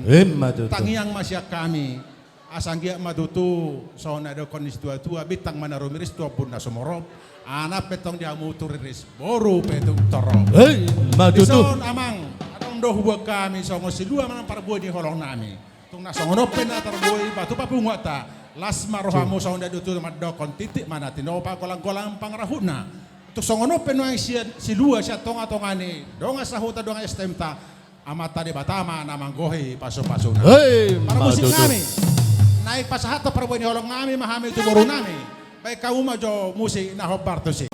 Tangiang masya kami asanggia madutu sauna do konis tua bitang mana rumiris tua pun nasomorop anak petong dia muturiris boru petung torong madutu amang atong do hubak kami songo silua manang parbuai di holong nami tung nasongonopen atar buai batu papungwata lasma rohamu sauna dutu madokon titik mana tinopa kolang-kolang pangrahuna tung songonopen wang silua siya tonga-tongani donga sahuta donga estemta amata di batama namang gohi paso-pasona para musik kami naik pasahata para buani holong nami mahami itu boru nami baik kamu majo musik na hobarto si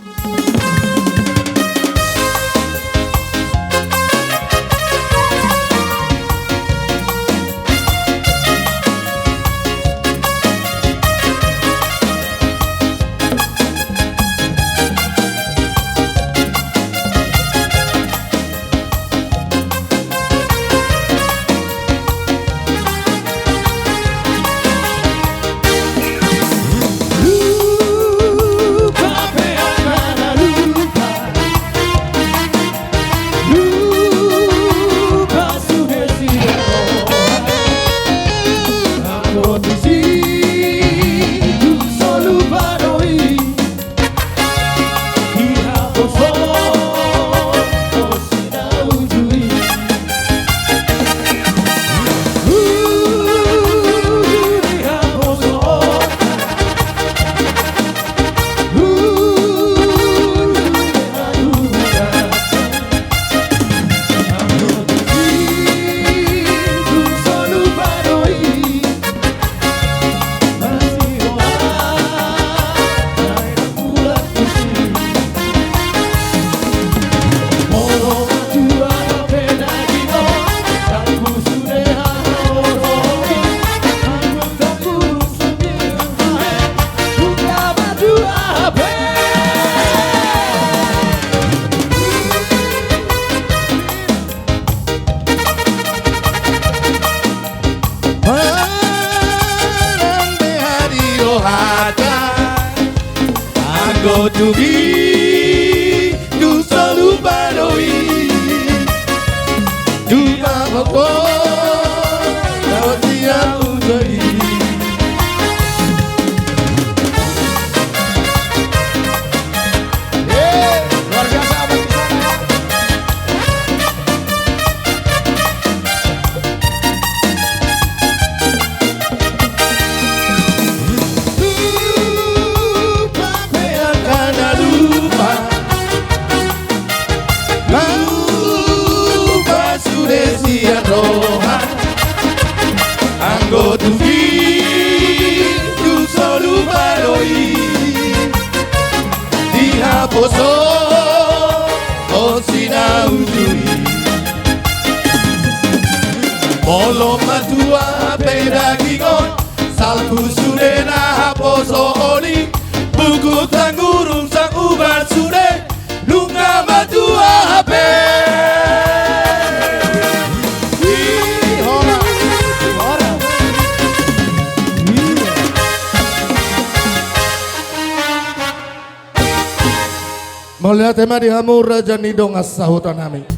Go to be, tu selalu baroi, tu apa kau tiap ujui. Luar biasa apa di sana? Anggo tu vi tu solu baroi diha poso osina ujui molo matua pedagingon salku sudena poso oli buku tangurung sang ubar sude lunga matua hape Melihat tema di hamur raja nidong asahutan nami.